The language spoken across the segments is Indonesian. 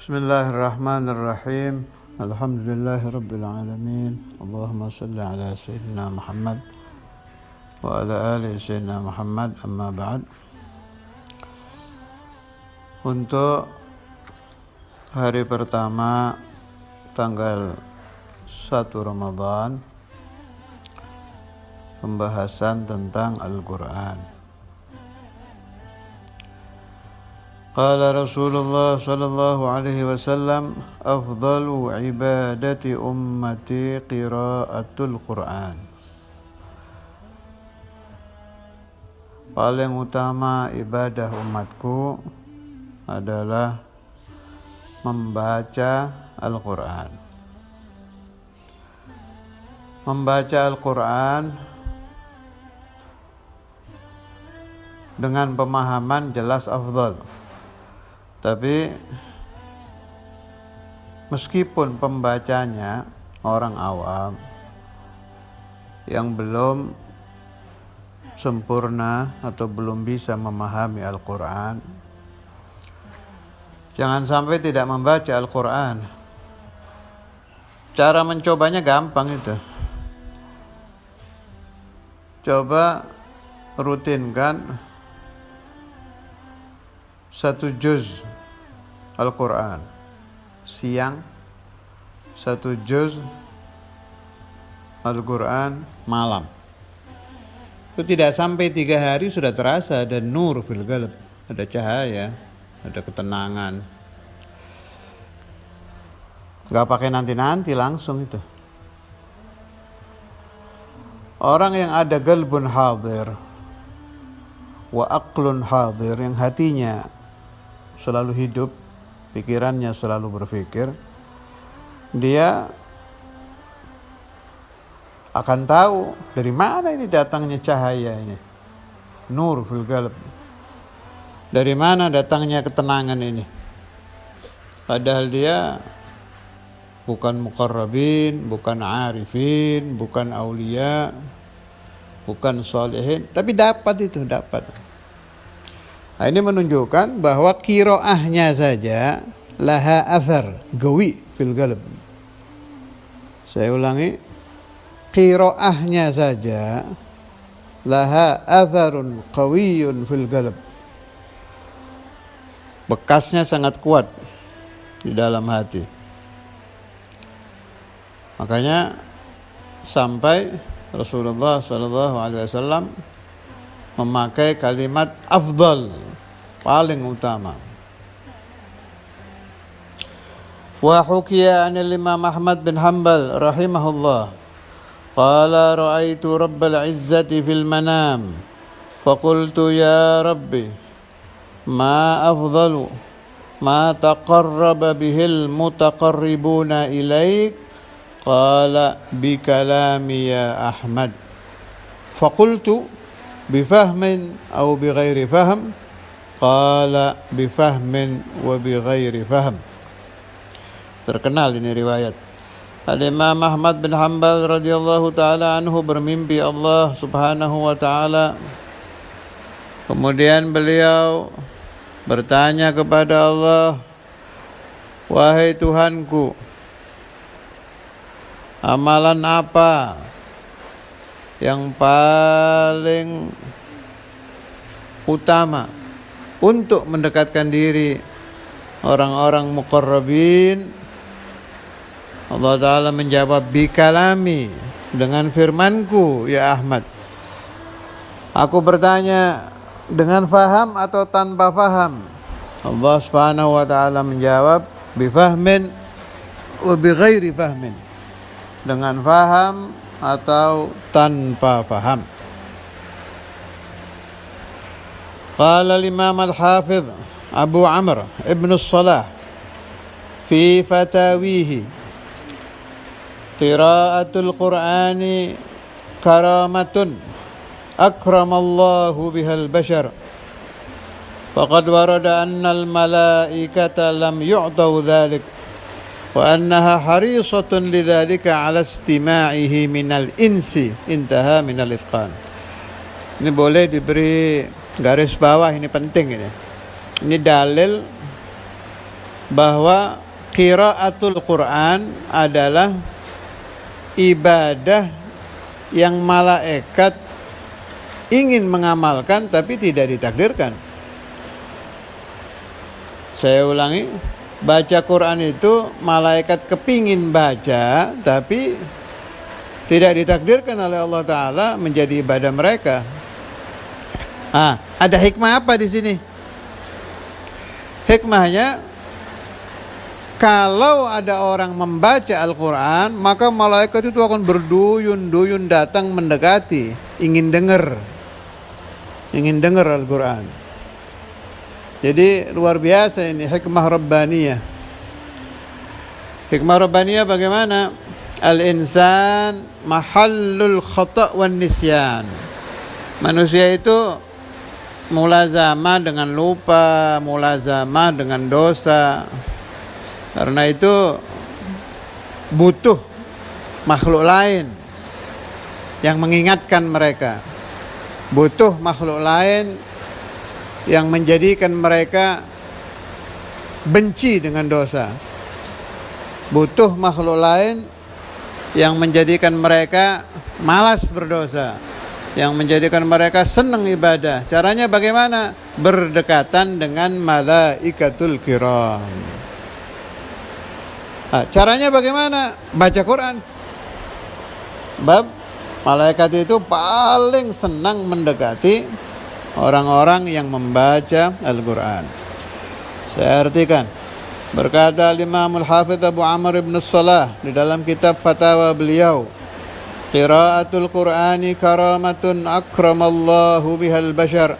Bismillahirrahmanirrahim. Alhamdulillahirrabbilalamin. Allahumma salli ala Sayyidina Muhammad wa ala ali Sayyidina Muhammad, amma ba'd. Untuk hari pertama tanggal 1 Ramadan, pembahasan tentang Al-Quran. Qala Rasulullah sallallahu alaihi wasallam, afdalu ibadati ummati qiraatul Quran. Paling utama ibadah umatku adalah membaca Al-Quran. Membaca Al-Quran dengan pemahaman jelas afdal. Tapi meskipun pembacanya orang awam yang belum sempurna atau belum bisa memahami Al-Quran, jangan sampai tidak membaca Al-Quran. Cara mencobanya gampang itu. Coba rutinkan 1 juz Al-Quran siang, 1 juz Al-Quran malam. Itu tidak sampai 3 hari sudah terasa ada nur fil qalb, ada cahaya, ada ketenangan. Gak pakai nanti-nanti, langsung itu. Orang yang ada qalbun hadir wa aqlun hadir, yang hatinya selalu hidup, pikirannya selalu berpikir, dia akan tahu dari mana ini datangnya cahaya ini, nur fil qalb, dari mana datangnya ketenangan ini. Padahal dia bukan muqarrabin, bukan arifin, bukan aulia, bukan sholihin, tapi dapat. Nah, ini menunjukkan bahwa qiraahnya saja laha athar gawi fil qalb. Saya ulangi, qiraahnya saja laha atharun qawiyyun fil qalb. Bekasnya sangat kuat di dalam hati. Makanya sampai Rasulullah SAW memakai kalimat afdal, paling utama. Wa hukiya anil Imam Ahmad bin Hanbal rahimahullah qala ra'aitu rabbal izzati fil manam faqultu ya rabbi ma afdalu ma taqarraba bihil mutaqarribuna ilaik qala bi kalami ya Ahmad faqultu bifahmin aw bighairi fahm qala bifahmin wa bighairi fahm. Terkenal ini riwayat. Al-Imam Ahmad bin Hanbal radhiyallahu taala anhu bermimpi Allah subhanahu wa taala. Kemudian beliau bertanya kepada Allah, wahai Tuhanku, amalan apa yang paling utama untuk mendekatkan diri orang-orang muqarrabin? Allah Ta'ala menjawab, bikalami, dengan firmanku ya Ahmad. Aku bertanya, dengan faham atau tanpa faham? Allah Subhanahu wa Ta'ala menjawab, bifahmin wa bighairi fahmin, dengan faham atau tanpa faham. Qala al-Imam al-Hafidh Abu Amr ibn as-Salah fi fatawihi, qiraatul Qur'ani karamatun akramallahu bihal bashar faqad warada anna al-malaikata lam yu'taw dhalik wa annaha harisatun lidzalika ala istima'ihi minal insi, intaha minal itqan. Ini boleh diberi garis bawah, ini penting ini. Ini dalil bahwa qiraatul Quran adalah ibadah yang malaikat ingin mengamalkan tapi tidak ditakdirkan. Saya ulangi, baca Quran itu malaikat kepingin baca tapi tidak ditakdirkan oleh Allah Ta'ala menjadi ibadah mereka. Ada hikmah apa di sini? Hikmahnya, kalau ada orang membaca Al-Quran, maka malaikat itu akan berduyun-duyun datang mendekati, ingin dengar Al-Quran. Jadi luar biasa ini hikmah Rabbaniyah. Hikmah Rabbaniyah bagaimana? Al-insan mahallul khata' wan nisyan. Manusia itu mulazamah dengan lupa, mulazamah dengan dosa. Karena itu butuh makhluk lain yang mengingatkan mereka. Butuh makhluk lain yang menjadikan mereka benci dengan dosa. Butuh makhluk lain yang menjadikan mereka malas berdosa, yang menjadikan mereka senang ibadah. Caranya bagaimana? Berdekatan dengan malaikatul kiram. Caranya bagaimana? Baca Quran. Bab malaikat itu paling senang mendekati orang-orang yang membaca Al-Quran. Saya artikan. Berkata Imam Al-Hafidh Abu Amr ibn Salah di dalam kitab fatwa beliau, qiraatul Qur'ani karamatun akramallahu bihal bashar.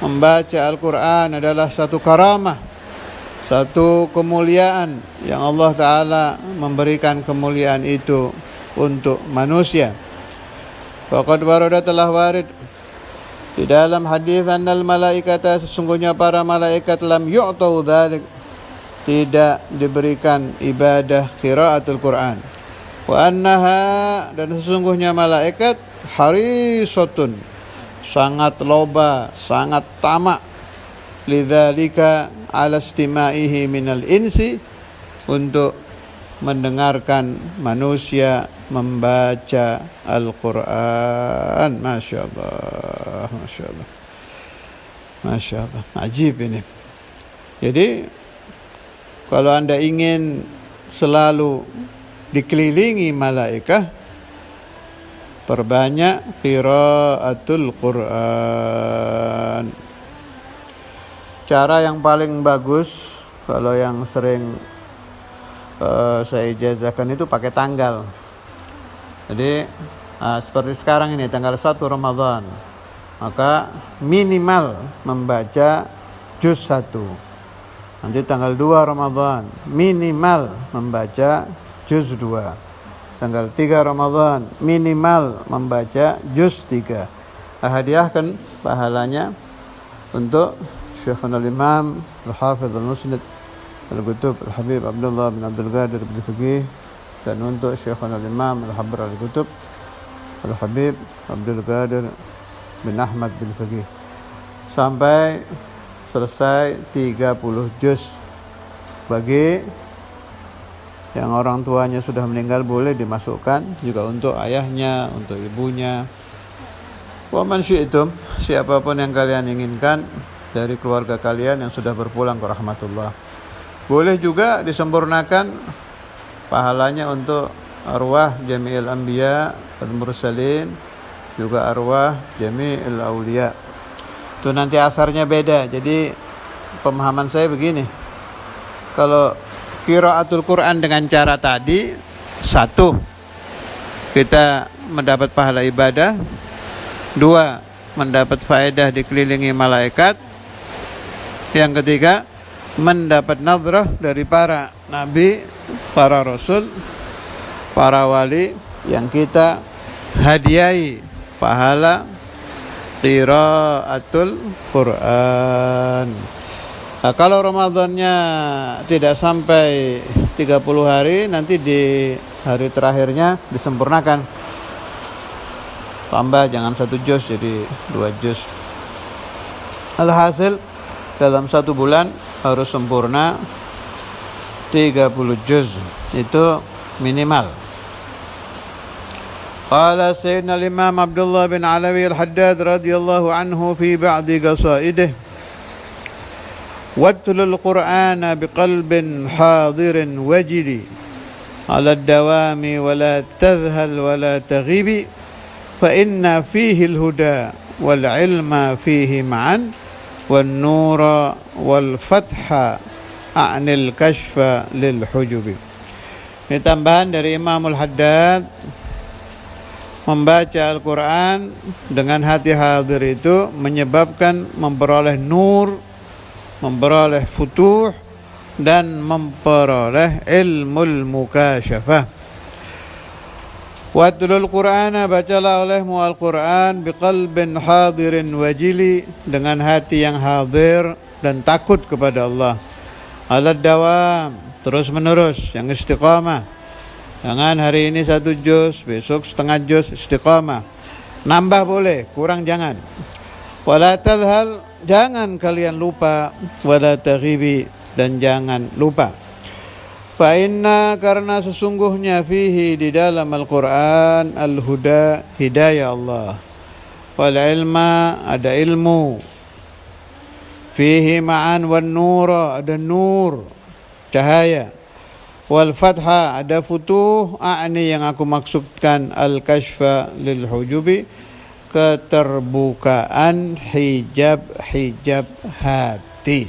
Membaca Al-Quran adalah satu karamah, satu kemuliaan yang Allah Ta'ala memberikan kemuliaan itu untuk manusia. Faqad warada telah warid di dalam hadis annal malaikata, sesungguhnya para malaikat lam yu'tau dzalik, tidak diberikan ibadah qiraatul Quran. Wa annaha, dan sesungguhnya malaikat harisatun, sangat loba, sangat tamak, lidzalika ala istima'ihi minal insi, untuk mendengarkan manusia membaca Al-Quran. Masya Allah, Masya Allah, Masya Allah, ajib ini. Jadi kalau Anda ingin selalu dikelilingi malaikat, perbanyak qiraatul Quran. Cara yang paling bagus, kalau yang sering saya ijazahkan itu pakai tanggal. Jadi seperti sekarang ini tanggal 1 Ramadan, maka minimal membaca juz 1. Nanti tanggal 2 Ramadan minimal membaca juz 2. Tanggal 3 Ramadan minimal membaca juz 3. Hadiahkan pahalanya untuk Syekhuna Imam Al-Hafidh Al-Musnad Al-Qutub Al-Habib Abdullah bin Abdul Qadir bin Fiqih, dan untuk Syekhuna Imam Al-Habr Al-Qutub Al-Habib Abdul Qadir bin Ahmad bin Fiqih, sampai selesai 30 juz. Bagi yang orang tuanya sudah meninggal boleh dimasukkan juga untuk ayahnya, untuk ibunya. Wa man syi'tum, siapapun yang kalian inginkan dari keluarga kalian yang sudah berpulang ke rahmatullah. Boleh juga disempurnakan pahalanya untuk arwah jami'il anbiya wal mursalin, juga arwah jami'il auliya. Itu nanti asarnya beda. Jadi pemahaman saya begini, kalau qiraatul Quran dengan cara tadi, satu, kita mendapat pahala ibadah. Dua, mendapat faedah dikelilingi malaikat. Yang ketiga, mendapat nadrah dari para nabi, para rasul, para wali yang kita hadiahi pahala qiraatul Quran. Nah, kalau Ramadannya tidak sampai 30 hari, nanti di hari terakhirnya disempurnakan. Tambah, jangan 1 juz jadi 2 juz. Alhasil dalam 1 bulan harus sempurna 30 juz itu minimal. Qala Sayyidina Imam Abdullah bin Alawi al-Haddad radhiyallahu anhu fi ba'di qasaidihi watlul Qur'ana biqalbin hadirin wajili ala ad-dawami wa la tadhhal wa la taghibi fa inna fihi al-huda wal ilma fihi ma'an wan nura wal fatha a'nil kashfa lil hujubi. Ini tambahan dari Imamul Haddad. Membaca Al-Quran dengan hati hadir itu menyebabkan memperoleh nur, memperoleh futuh, dan memperoleh ilmul mukasyafah. Watlul Qur'ana, bacalah olehmu Al-Quran biqalbin hadirin wajili, dengan hati yang hadir dan takut kepada Allah. Alad dawam, terus menerus, yang istiqamah. Jangan hari ini 1 juz, besok setengah juz, istiqamah. Nambah boleh, kurang jangan. Wala tadhal, jangan kalian lupa. Wala taghibi, dan jangan lupa. Fa inna, karena sesungguhnya fihi, di dalam Al-Quran, al-huda, hidayah Allah. Wal ilma, ada ilmu. Fihi ma'an wan nura, ada nur, cahaya. Wal fatha, ada futuh, a'ni, yang aku maksudkan, al-kashfa lil hujubi, keterbukaan hijab-hijab hati.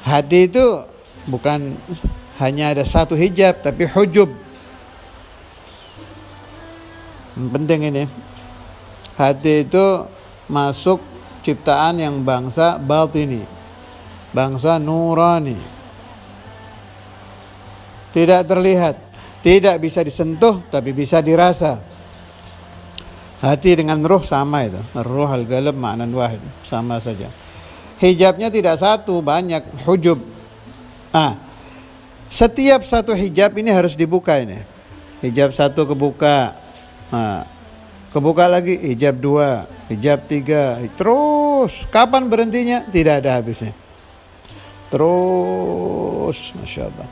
Hati itu bukan hanya ada satu hijab, tapi hujub. Penting ini. Hati itu masuk ciptaan yang bangsa batini, bangsa nurani, tidak terlihat, tidak bisa disentuh, tapi bisa dirasa. Hati dengan ruh sama itu, ruh al-qalb ma'nan wahid, sama saja. Hijabnya tidak satu, banyak hujub. Setiap satu hijab ini harus dibuka ini. Hijab 1 kebuka, kebuka lagi, hijab 2, hijab 3, terus. Kapan berhentinya? Tidak ada habisnya. Terus, Masya Allah.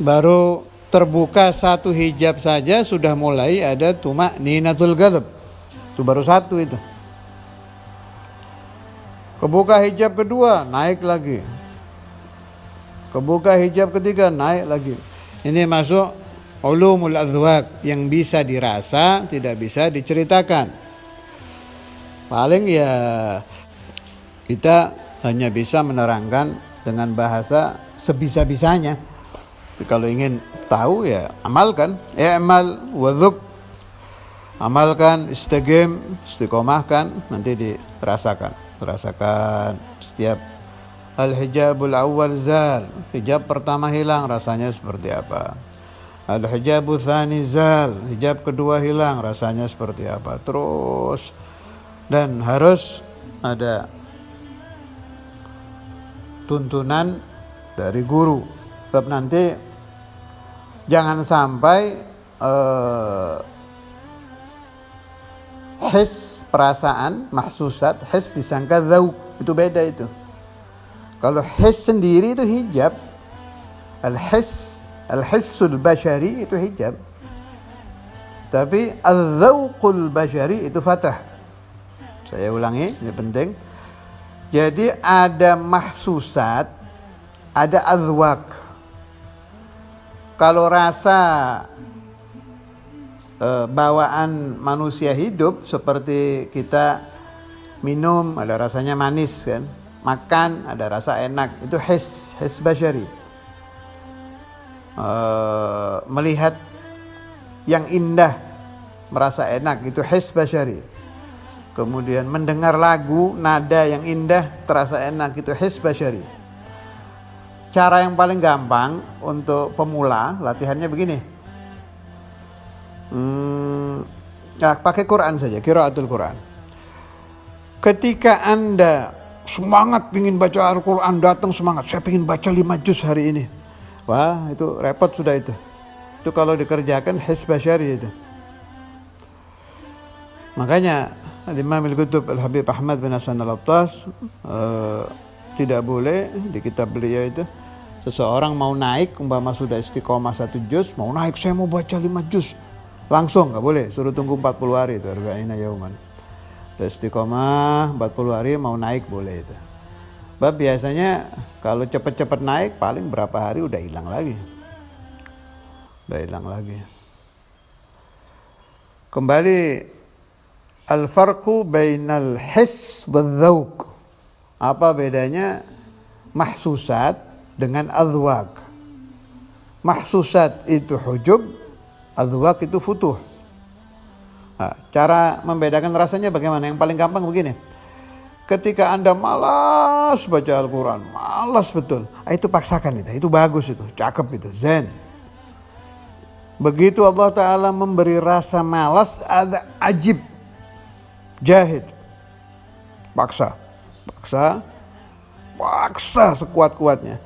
Baru terbuka 1 hijab saja sudah mulai ada tuma'ninatul qalb. Itu baru 1 itu. Kebuka hijab kedua, naik lagi. Kebuka hijab ketiga, naik lagi. Ini masuk ulumul adwaq, yang bisa dirasa, tidak bisa diceritakan. Paling ya kita hanya bisa menerangkan dengan bahasa sebisa-bisanya. Tapi kalau ingin tahu ya amalkan, amal wadhuk, amalkan, istaqim, istiqomahkan, nanti dirasakan. Rasakan setiap al-hijabul awal zal, hijab pertama hilang, rasanya seperti apa. Al-hijabu tsani zal, hijab kedua hilang, rasanya seperti apa. Terus, dan harus ada tuntunan dari guru. Sebab nanti jangan sampai his, perasaan, mahsusat, his disangka dzauq, itu beda itu. Kalau his sendiri itu hijab, al-hissul bashari itu hijab. Tapi al-dzauqul bashari itu fatah. Saya ulangi, ini penting. Jadi ada mahsusat, ada adzwaq. Kalau rasa bawaan manusia hidup seperti kita minum ada rasanya manis kan, makan ada rasa enak, itu his bashari. Melihat yang indah merasa enak, itu his bashari. Kemudian mendengar lagu nada yang indah terasa enak, itu his bashari. Cara yang paling gampang untuk pemula latihannya begini. Pakai Quran saja, qiraatul Quran. Ketika Anda semangat ingin baca Al-Quran, datang semangat, saya ingin baca 5 juz hari ini. Wah, itu repot sudah itu. Itu kalau dikerjakan his bashari itu. Makanya Imam Al-Qutb Al-Habib Ahmad bin Hasan Al-Attas tidak boleh di kitab beliau itu seseorang mau naik umpama sudah istiqomah 1 juz, mau naik saya mau baca 5 juz. Langsung nggak boleh, suruh tunggu 40 hari itu arba'ina yauman. Udah istiqomah 40 hari mau naik boleh itu. Sebab biasanya kalau cepat-cepat naik paling berapa hari udah hilang lagi. Kembali al-farqu bainal his wal dzauq. Apa bedanya mahsusat dengan adzwaq? Mahsusat itu hujub, adzwaq itu futuh. Nah, cara membedakan rasanya bagaimana? Yang paling gampang begini. Ketika Anda malas baca Al-Quran, malas betul, itu paksakan itu bagus itu, cakep itu, zen. Begitu Allah Ta'ala memberi rasa malas, ada ajib, jahid, paksa sekuat-kuatnya.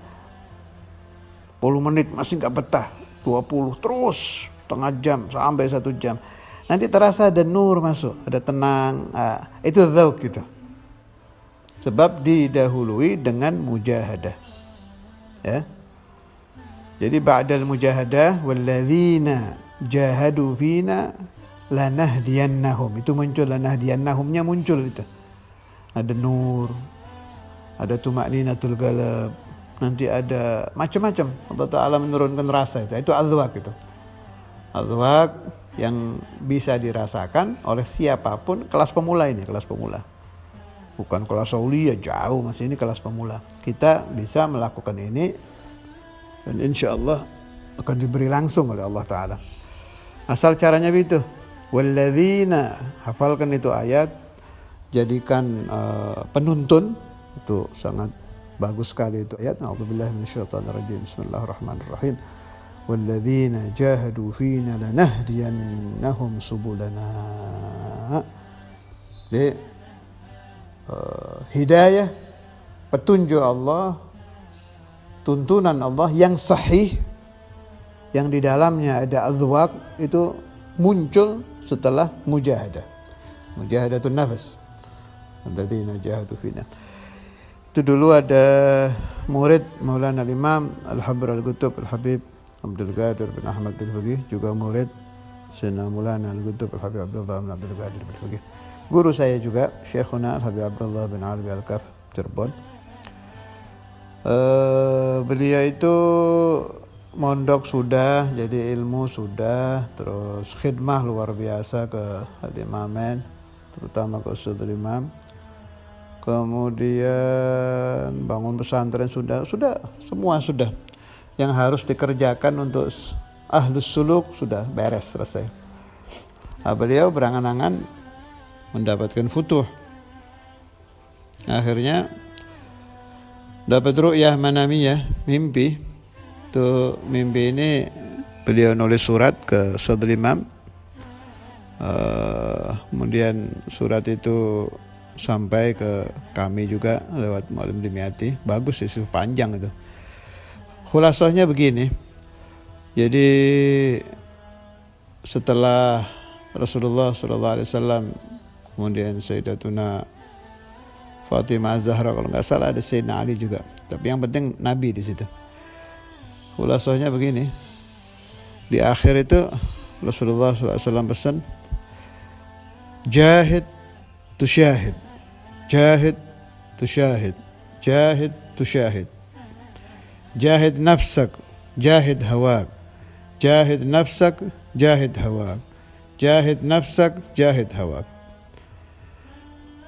10 menit masih gak betah, 20 terus, setengah jam sampai 1 jam. Nanti terasa ada nur masuk, ada tenang, itu dzauq gitu. Sebab didahului dengan mujahadah. Ya. Jadi ba'dal mujahadah walladzina jahadu fina lanahdiyannahum. Itu muncul lanahdiyannahumnya muncul itu. Ada nur, ada tuma'ninatul qalb, nanti ada macam-macam. Allah Ta'ala menurunkan rasa itu adzwaq itu. Adzwaq yang bisa dirasakan oleh siapapun, kelas pemula ini, kelas pemula. Bukan kelas aulia, jauh, masih ini kelas pemula. Kita bisa melakukan ini dan insya Allah akan diberi langsung oleh Allah Ta'ala. Asal caranya begitu. Walladzina, hafalkan itu ayat, jadikan penuntun, itu sangat bagus sekali itu ayat. A'udzubillahi minasyaitonirrajim. Bismillahirrahmanirrahim. Walladzina jahadu fina lanahdiyannahum subulana. Jadi hidayah, petunjuk Allah, tuntunan Allah yang sahih, yang di dalamnya ada adzwaq, itu muncul setelah mujahadatun nafs. Alladzina jahadu fina. Itu dulu ada murid Maulana Imam Al-Habr Al-Qutub Al-Habib Abdul Qadir bin Ahmad Al-Faqih, juga murid Sayyidina Maulana Al-Qutub Al-Habib Abdullah bin Abdul Qadir Al-Faqih. Guru saya juga Syekhuna Al-Habib Abdullah bin Alwi Al-Kaf Cirebon. Beliau itu mondok sudah, jadi ilmu sudah, terus khidmah luar biasa ke Al-Imamen, terutama ke Ustadzul Imam. Kemudian bangun pesantren sudah, semua sudah. Yang harus dikerjakan untuk ahlus suluk sudah beres, selesai. Nah, beliau berangan-angan mendapatkan futuh. Akhirnya dapat ru'yah manamiyah, mimpi. Itu mimpi ini beliau nulis surat ke Ustadzul Imam. Kemudian surat itu sampai ke kami juga lewat Mu'allim Dimyati. Bagus sih, panjang itu. Khulasahnya begini. Jadi setelah Rasulullah SAW, kemudian Sayyidatuna Fatimah Az-Zahra, kalau nggak salah ada Sayyidina Ali juga. Tapi yang penting Nabi di situ. Khulasahnya begini. Di akhir itu Rasulullah SAW pesan, jahid tusyahid, jahid tusyahid, jahid tusyahid, jahid nafsak, jahid hawak, jahid nafsak, jahid hawak, jahid nafsak, jahid hawak.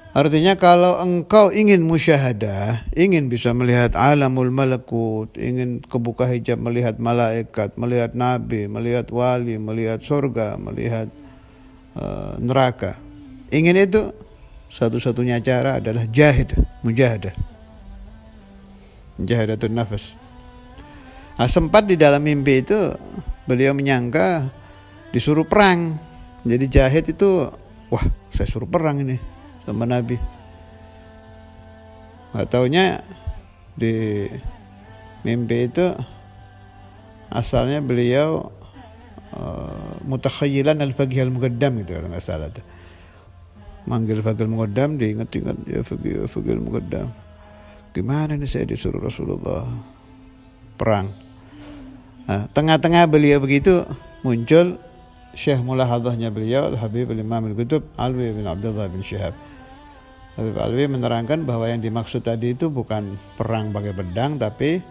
Artinya kalau engkau ingin musyahadah, ingin bisa melihat alamul malakut, ingin kebuka hijab melihat malaikat, melihat nabi, melihat wali, melihat surga, melihat neraka, ingin itu, satu-satunya cara adalah jahid, mujahadah, mujahadatun nafas. Nah, sempat di dalam mimpi itu beliau menyangka disuruh perang. Jadi jahid itu, wah, saya suruh perang ini sama Nabi. Nggak taunya di mimpi itu asalnya beliau mutakhayyilan al-faqih al-muqaddam gitu, kalau nggak salah tuh. Manggil faqih al-muqaddam, diingat-ingat ya faqih al-muqaddam. Gimana nih saya disuruh Rasulullah perang. Nah, tengah-tengah beliau begitu muncul Syekh mulahadhahnya beliau Al-Habib Al-Imam Al-Qutb Alwi bin Abdullah bin Syihab. Habib Alwi menerangkan bahwa yang dimaksud tadi itu bukan perang pakai pedang, tapi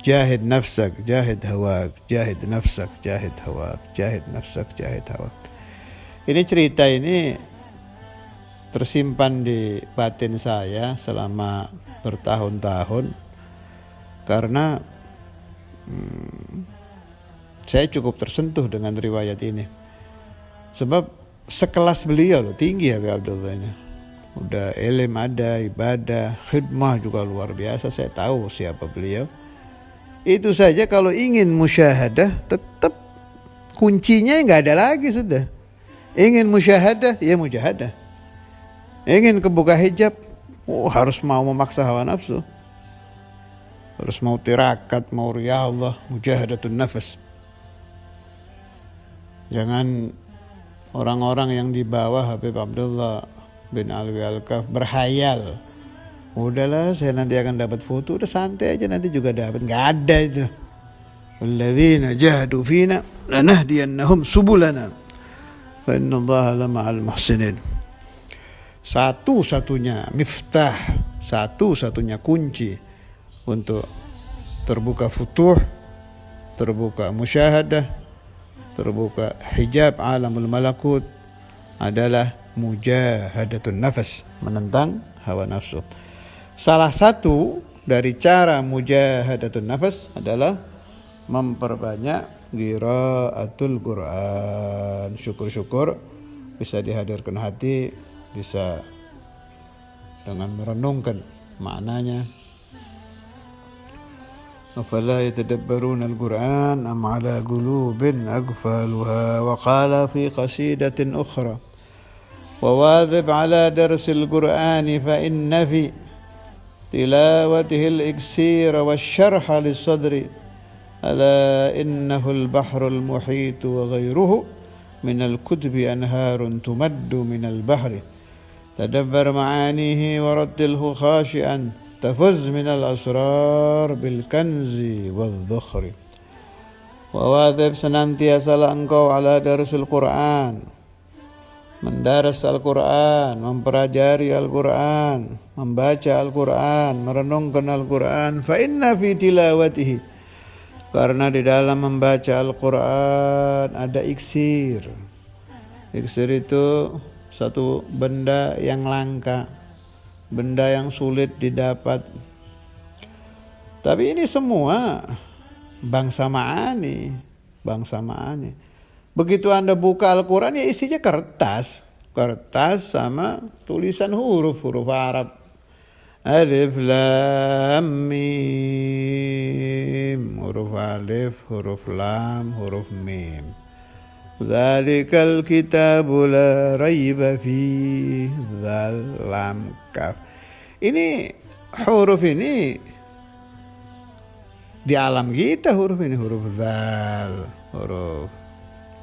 jahid nafsak, jahid hawak, jahid nafsak, jahid hawak, jahid nafsak, jahid hawak. Ini cerita ini tersimpan di batin saya selama bertahun-tahun karena saya cukup tersentuh dengan riwayat ini. Sebab sekelas beliau loh, tinggi Habib Abdullah ini. Udah ilm ada, ibadah, khidmah juga luar biasa. Saya tahu siapa beliau. Itu saja kalau ingin musyahadah tetap kuncinya nggak ada lagi sudah. Ingin musyahadah, ya mujahadah. Ingin kebuka hijab, harus mau memaksa hawa nafsu. Harus mau tirakat, mau riyadhah, mujahadatun nafas. Jangan orang-orang yang di bawah Habib Abdullah bin Alwi Al-Kaf berhayal. Udahlah saya nanti akan dapat foto, udah santai aja nanti juga dapat. Nggak ada itu. Walladzina jahadu fina lanahdiyannahum subulana wa innallaha lama'al muhsinin. Satu-satunya miftah, satu-satunya kunci untuk terbuka futuh, terbuka musyahadah, terbuka hijab alamul malakut adalah mujahadatun nafas, menentang hawa nafsu. Salah satu dari cara mujahadatun nafas adalah memperbanyak qiraatul Quran. Syukur-syukur bisa dihadirkan hati, bisa dengan merenungkan maknanya. أفلا يتدبرون القرآن أم على قلوب أقفالها وقال في قصيدة أخرى وواظب على درس القرآن فإن في تلاوته الإكسير والشرح للصدر ألا إنه البحر المحيط وغيره من الكتب أنهار تمد من البحر تدبر معانيه ورتله خاشعا تفز من الأسرار بالكنز والذخر. Wawadhib senantiasalah engkau ala darsul Quran, mendaras Al-Quran, mempelajari Al-Quran, membaca Al-Quran, merenungkan Al-Quran. Fa inna fi tilawatihi, karena di dalam membaca Al-Quran ada iksir. Iksir itu satu benda yang langka, benda yang sulit didapat. Tapi ini semua bangsa ma'ani. Begitu Anda buka Al-Quran, ya isinya kertas sama tulisan huruf Arab. Alif lam mim, huruf alif, huruf lam, huruf mim. Dzalikal kitabu la raiba fihi, dzal lam kaf. Ini huruf ini di alam kita, huruf ini, huruf dzal, huruf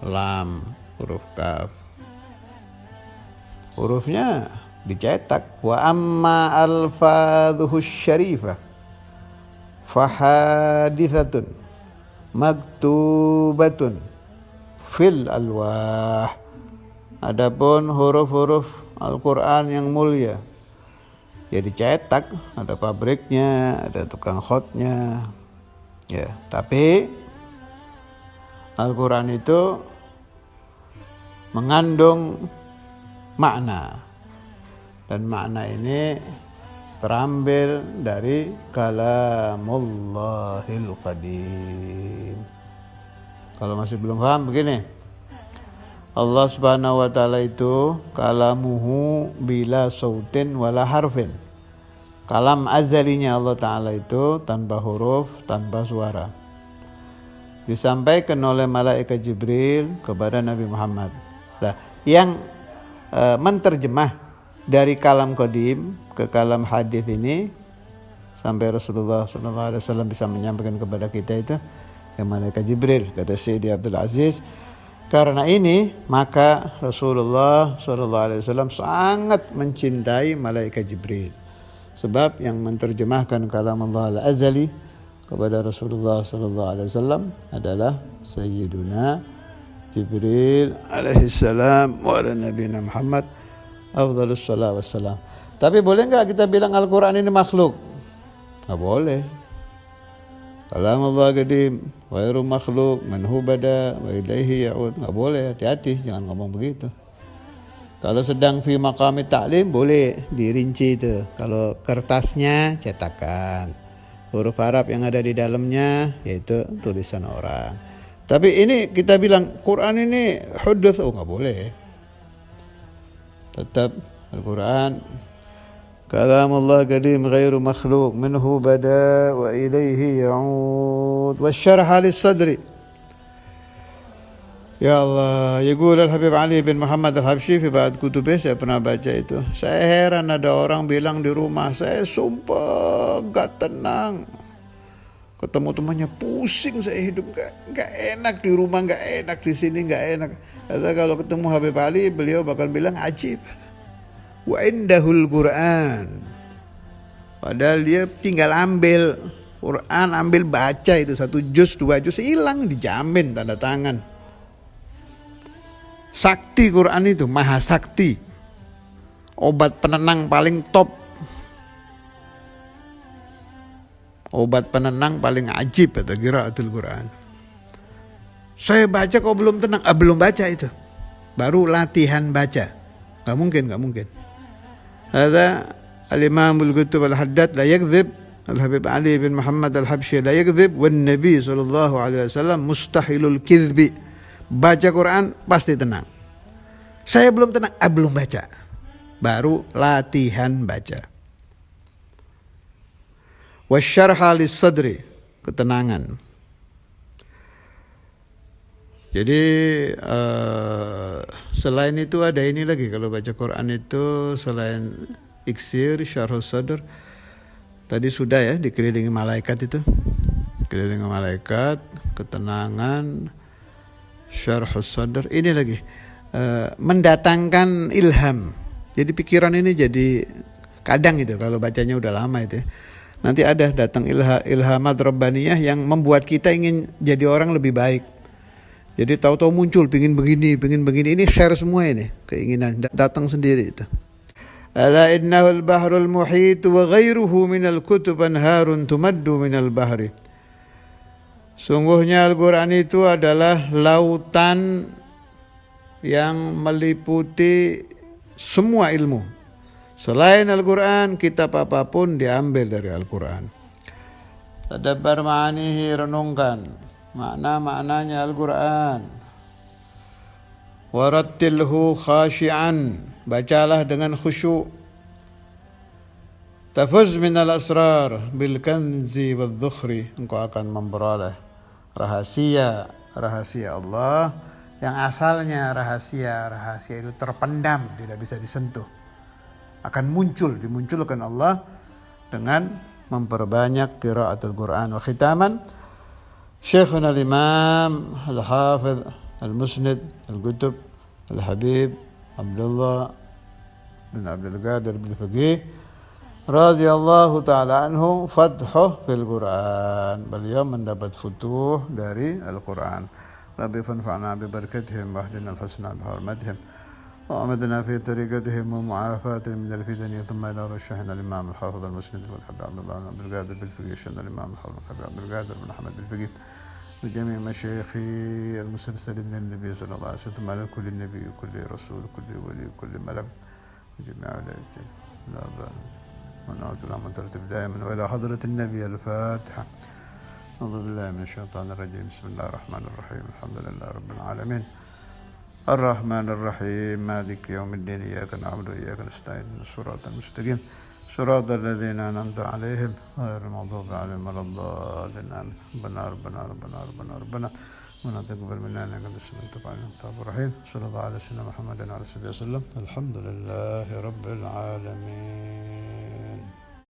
lam, huruf kaf. Hurufnya dicetak. Wa amma alfadhuhu syarifah fahadithatun maktubatun fil alwah. Adapun huruf-huruf Al-Quran yang mulia ya dicetak, ada pabriknya, ada tukang khotnya ya. Tapi Al-Quran itu mengandung makna, dan makna ini terambil dari kalamullahil qadim. Kalau masih belum paham begini, Allah subhanahu wa ta'ala itu kalamuhu bila sautin wala harfin. Kalam azalinya Allah ta'ala itu tanpa huruf, tanpa suara. Disampaikan oleh malaikat Jibril kepada Nabi Muhammad. Nah, yang menterjemah dari kalam qadim ke kalam hadis ini sampai Rasulullah SAW bisa menyampaikan kepada kita itu yang malaikat Jibril, kata Syekh Abdul Aziz. Karena ini maka Rasulullah SAW sangat mencintai malaikat Jibril. Sebab yang menterjemahkan kalam Allah al-azali kepada Rasulullah sallallahu alaihi wasallam adalah Sayyiduna Jibril alaihi salam wa ala nabiyina Muhammad afdhalus salatu wassalam. Tapi boleh enggak kita bilang Al-Qur'an ini makhluk? Enggak boleh. Kalam Allah qadim ghairu makhluk man hu bada wa ilaihi ya'ud. Enggak boleh, hati-hati jangan ngomong begitu. Kalau sedang fi maqami ta'lim boleh dirinci itu. Kalau kertasnya cetakan, huruf Arab yang ada di dalamnya yaitu tulisan orang. Tapi ini kita bilang Quran ini huduts, enggak boleh. Tetap Al-Quran kalamullah qadim ghairu makhluk minhu bada wa ilaihi ya'ud wasyarha lis-sadri. Ya Allah, yaqul Al-Habib Ali bin Muhammad Al-Habsyi fi ba'd kutubih, saya pernah baca itu. Saya heran ada orang bilang di rumah, saya sumpah gak tenang. Ketemu temannya pusing saya hidup, gak enak di rumah, gak enak di sini, gak enak. Kata kalau ketemu Habib Ali, beliau bakal bilang ajib. Wa indahul Quran. Padahal dia tinggal ambil Quran, ambil baca itu 1 juz, 2 juz, hilang, dijamin tanda tangan. Sakti Quran itu, maha sakti. Obat penenang paling top. Obat penenang paling ajib kata qiraatul Quran. Saya baca kok belum tenang. Belum baca itu. Baru latihan baca. Gak mungkin. Hadza al-Imam al-Qutb al-Haddad la yakdzib. Al-Habib Ali bin Muhammad Al-Habsyi la yakdzib wan Nabi sallallahu alaihi wasallam mustahilul kadzbi. Baca Quran pasti tenang. Saya belum tenang, belum baca. Baru latihan baca. Wasyarha lis-sadri, ketenangan. Jadi selain itu ada ini lagi kalau baca Quran itu, selain iksir, syarhus sadr, tadi sudah ya dikelilingi malaikat itu. Dikelilingi malaikat, ketenangan, syarhus sadr, ini lagi mendatangkan ilham. Jadi pikiran ini jadi kadang itu kalau bacanya udah lama itu ya, nanti ada datang ilhamat rabbaniyah yang membuat kita ingin jadi orang lebih baik. Jadi tahu-tahu muncul pingin begini, ini share semua ini keinginan datang sendiri itu. Ala innahu al-bahrul muhit wa ghairuhu minal kutub anharun tumaddu minal bahri. Sungguhnya Al-Quran itu adalah lautan yang meliputi semua ilmu. Selain Al-Quran, kitab apapun diambil dari Al-Quran. Tadabbar ma'anihi, renungkan makna-maknanya Al-Quran. Warattilhu khashi'an, bacalah dengan khusyuk. Tafuz minal asrar bil kanzi wal dhukhri, engkau akan memperoleh rahasia Allah yang asalnya rahasia itu terpendam, tidak bisa disentuh. Akan dimunculkan Allah dengan memperbanyak qiraatul Quran. Wa khitaman, Syekhuna al-Imam Al-Hafidh Al-Musnid Al-Qutb Al-Habib Abdullah bin Abdul Qadir bin Faqih radhiyallahu ta'ala anhu fathuh fil Quran. Beliau mendapat futuh dari Al-Quran. Rabbi fanfa'na bi barakatihim wahdina al-husna bi hurmatihim wa amadna fi tariqatihim wa mu'afatihim min al-fitani thumma ila rashahna al-imam al-hafidh al-musnid wal-habib Abdullah bin Abdul Qadir bin Faqih shana al-imam al-habib Abdul Qadir bin Ahmad bin Faqih wa jami' mashayikhi al-musalsalin lin nabi sallallahu alaihi wasallam ala kulli nabi kulli rasul kulli wali kulli malak wa jami' awliya'i la ونعوذ بالله من ترتيب دائما وإلى حضرة النبي الفاتحة. أعوذ بالله من الشيطان الرجيم. بسم الله الرحمن الرحيم. الحمد لله رب العالمين الرحمن الرحيم مالك يوم الدين إياك نعبد وإياك نستعين الصراط المستقيم صراط الذين أنعمت عليهم غير المغضوب عليهم ولا الضالين آمين. ربنا ولا تقبل منا إنك أنت السميع التواب الرحيم. صلى الله على سيدنا محمد وعلى آله وسلم. الحمد لله رب العالمين.